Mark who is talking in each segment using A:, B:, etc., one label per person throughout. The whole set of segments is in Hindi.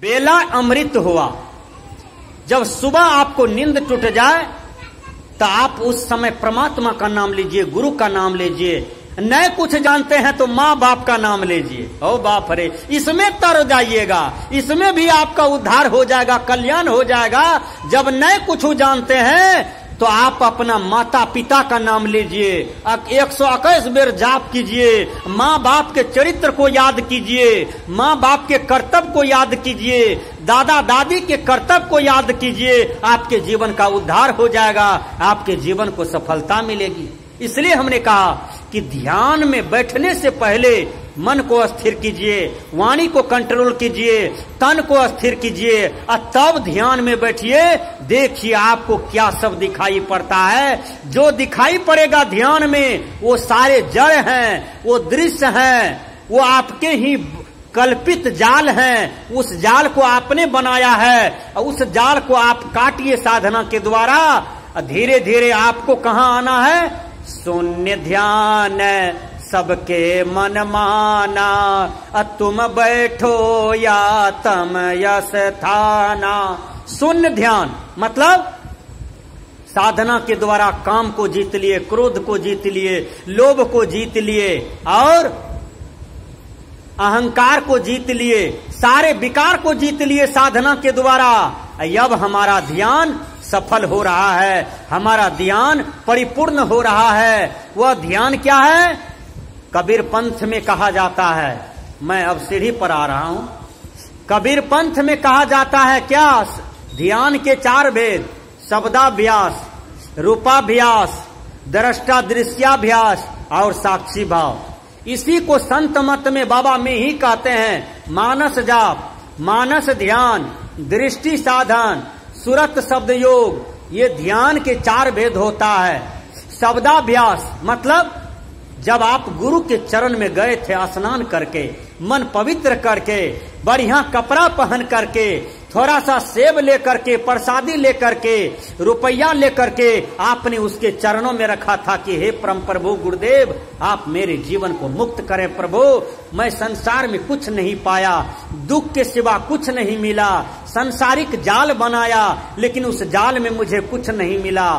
A: बेला अमृत हुआ। जब सुबह आपको नींद टूट जाए तो आप उस समय परमात्मा का नाम लीजिए, गुरु का नाम लीजिए। नए कुछ जानते हैं तो माँ बाप का नाम लीजिए। ओ बाप रे, इसमें तर जाइएगा, इसमें भी आपका उद्धार हो जाएगा, कल्याण हो जाएगा। जब नए कुछ जानते हैं तो आप अपना माता पिता का नाम लीजिए, 121 बेर जाप कीजिए, माँ बाप के चरित्र को याद कीजिए, माँ बाप के कर्तव्य को याद कीजिए, दादा दादी के कर्तव्य को याद कीजिए। आपके जीवन का उद्धार हो जाएगा, आपके जीवन को सफलता मिलेगी। इसलिए हमने कहा कि ध्यान में बैठने से पहले मन को स्थिर कीजिए, वाणी को कंट्रोल कीजिए, तन को स्थिर कीजिए और तब ध्यान में बैठिए। देखिए आपको क्या सब दिखाई पड़ता है। जो दिखाई पड़ेगा ध्यान में वो सारे जड़ हैं, वो दृश्य हैं, वो आपके ही कल्पित जाल हैं। उस जाल को आपने बनाया है और उस जाल को आप काटिए साधना के द्वारा। धीरे धीरे आपको कहाँ आना है? शून्य ध्यान सबके मन माना, तुम बैठो या तम यस थाना। शून्य ध्यान मतलब साधना के द्वारा काम को जीत लिए, क्रोध को जीत लिए, लोभ को जीत लिए और अहंकार को जीत लिए, सारे विकार को जीत लिए साधना के द्वारा। अब हमारा ध्यान सफल हो रहा है, हमारा ध्यान परिपूर्ण हो रहा है। वह ध्यान क्या है? कबीर पंथ में कहा जाता है, मैं अब सीढ़ी पर आ रहा हूं। कबीर पंथ में कहा जाता है क्या? ध्यान के 4 भेद, शब्दाभ्यास, रूपाभ्यास, दृष्टा दृश्याभ्यास और साक्षी भाव। इसी को संत मत में बाबा में ही कहते हैं मानस जाप, मानस ध्यान, दृष्टि साधन, सुरत शब्द योग। ये ध्यान के 4 भेद होता है। शब्दाभ्यास मतलब जब आप गुरु के चरण में गए थे स्नान करके, मन पवित्र करके, बढ़िया कपड़ा पहन करके, थोड़ा सा सेब लेकर के, प्रसादी लेकर के, रुपया लेकर के आपने उसके चरणों में रखा था कि हे परम प्रभु गुरुदेव, आप मेरे जीवन को मुक्त करें प्रभु। मैं संसार में कुछ नहीं पाया, दुख के सिवा कुछ नहीं मिला, संसारिक जाल बनाया लेकिन उस जाल में मुझे कुछ नहीं मिला,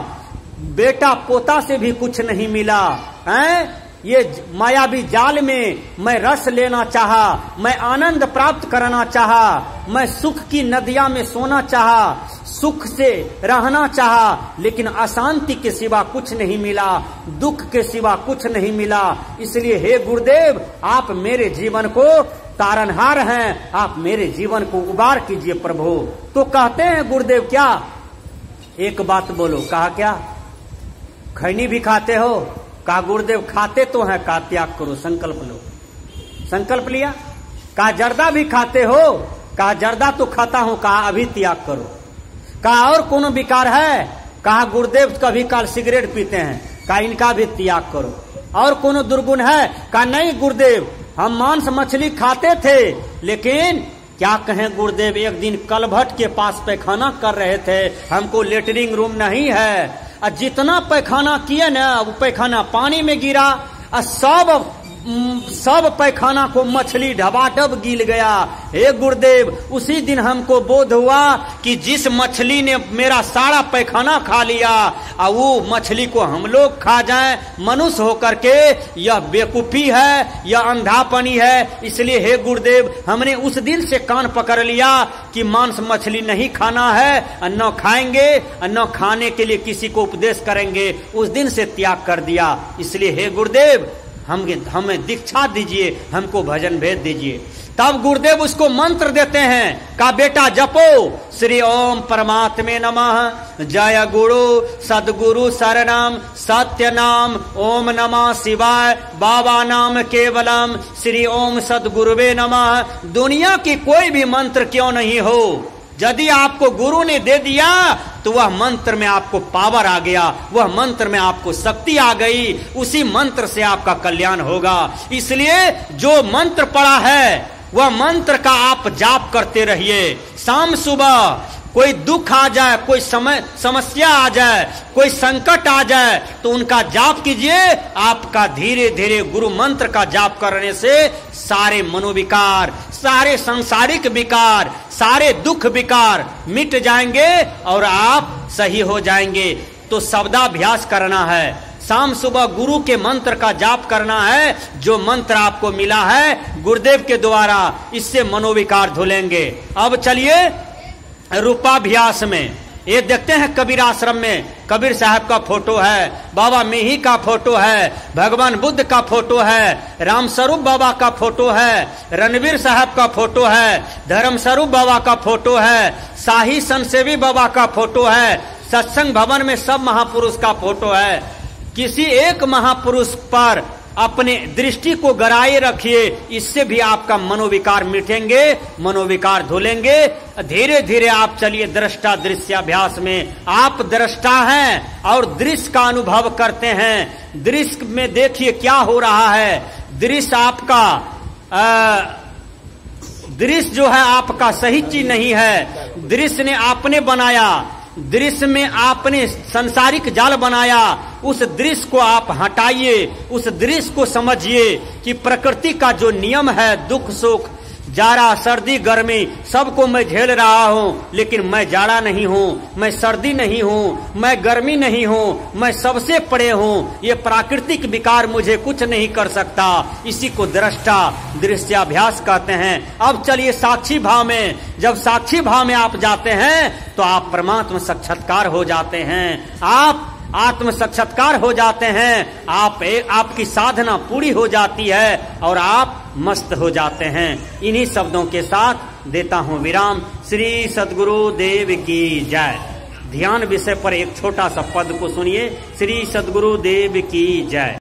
A: बेटा पोता से भी कुछ नहीं मिला है। ये मायावी जाल में मैं रस लेना चाहा, मैं आनंद प्राप्त करना चाहा, मैं सुख की नदियां में सोना चाहा, सुख से रहना चाहा, लेकिन अशांति के सिवा कुछ नहीं मिला, दुख के सिवा कुछ नहीं मिला। इसलिए हे गुरुदेव, आप मेरे जीवन को तारनहार हैं, आप मेरे जीवन को उबार कीजिए प्रभु। तो कहते हैं गुरुदेव क्या? एक बात बोलो। कहा क्या? खैनी भी खाते हो? कहा गुरुदेव खाते तो है। कहा त्याग करो, संकल्प लो। संकल्प लिया। कहा जर्दा भी खाते हो? कहा जर्दा तो खाता हूं। कहा अभी त्याग करो। कहा और कोनो विकार है? कहा गुरुदेव कभी काल सिगरेट पीते हैं। कहा इनका भी त्याग करो। और कोनो दुर्गुण है? कहा नहीं गुरुदेव, हम मांस मछली खाते थे, लेकिन क्या कहें गुरुदेव, एक दिन कलभट के पास पैखाना कर रहे थे, हमको लेटरिंग रूम नहीं है, और जितना पैखाना किए ना वो पैखाना पानी में गिरा और सब पैखाना को मछली ढबाढब गिल गया। हे गुरुदेव, उसी दिन हमको बोध हुआ कि जिस मछली ने मेरा सारा पैखाना खा लिया और वो मछली को हम लोग खा जाएं मनुष्य होकर के, यह बेवकूफी है, यह अंधापनी है। इसलिए हे गुरुदेव, हमने उस दिन से कान पकड़ लिया कि मांस मछली नहीं खाना है, और न खाएंगे और न खाने के लिए किसी को उपदेश करेंगे। उस दिन से त्याग कर दिया। इसलिए हे गुरुदेव, हमें दीक्षा दीजिए, हमको भजन भेद दीजिए। तब गुरुदेव उसको मंत्र देते हैं। का बेटा जपो श्री ओम परमात्मे नमः, जय गुरु सदगुरु शरणम, सत्य नाम ओम नमः शिवाय, बाबा नाम केवलम, श्री ओम सदगुरुवे नमः। दुनिया की कोई भी मंत्र क्यों नहीं हो, यदि आपको गुरु ने दे दिया तो वह मंत्र में आपको पावर आ गया, वह मंत्र में आपको शक्ति आ गई, उसी मंत्र से आपका कल्याण होगा। इसलिए जो मंत्र पड़ा है वह मंत्र का आप जाप करते रहिए। शाम सुबह कोई दुख आ जाए, कोई समस्या आ जाए, कोई संकट आ जाए, तो उनका जाप कीजिए। आपका धीरे धीरे गुरु मंत्र का जाप करने से सारे मनोविकार, सारे सांसारिक विकार, सारे दुख विकार मिट जाएंगे और आप सही हो जाएंगे। तो शब्दाभ्यास करना है, शाम सुबह गुरु के मंत्र का जाप करना है। जो मंत्र आपको मिला है गुरुदेव के द्वारा, इससे मनोविकार धुलेंगे। अब चलिए रूपाभ्यास में, ये देखते हैं कबीर आश्रम में कबीर साहब का फोटो है, बाबा मिही का फोटो है, भगवान बुद्ध का फोटो है, रामस्वरूप बाबा का फोटो है, रणवीर साहब का फोटो है, धर्मस्वरूप बाबा का फोटो है, शाही संसेवी बाबा का फोटो है, सत्संग भवन में सब महापुरुष का फोटो है। किसी एक महापुरुष पर अपने दृष्टि को गराए रखिए, इससे भी आपका मनोविकार मिटेंगे, मनोविकार धुलेंगे। धीरे धीरे आप चलिए दृष्टा दृश्याभ्यास में। आप दृष्टा हैं और दृश्य का अनुभव करते हैं। दृश्य में देखिए क्या हो रहा है। दृश्य आपका दृश्य जो है आपका सही चीज नहीं है। दृश्य ने आपने बनाया, दृश्य में आपने संसारिक जाल बनाया। उस दृश्य को आप हटाइए, उस दृश्य को समझिए कि प्रकृति का जो नियम है, दुख सुख, जाड़ा सर्दी गर्मी, सबको मैं झेल रहा हूँ, लेकिन मैं जाड़ा नहीं हूँ, मैं सर्दी नहीं हूँ, मैं गर्मी नहीं हूँ, मैं सबसे परे हूँ। ये प्राकृतिक विकार मुझे कुछ नहीं कर सकता। इसी को दृष्टा दृश्याभ्यास कहते हैं। अब चलिए साक्षी भाव में, जब साक्षी भाव में आप जाते हैं तो आप परमात्मा साक्षात्कार हो जाते हैं, आप आत्म साक्षात्कार हो जाते हैं, आपकी साधना पूरी हो जाती है और आप मस्त हो जाते हैं। इन्हीं शब्दों के साथ देता हूं विराम। श्री सद्गुरु देव की जय। ध्यान विषय पर एक छोटा सा पद को सुनिए। श्री सद्गुरु देव की जय।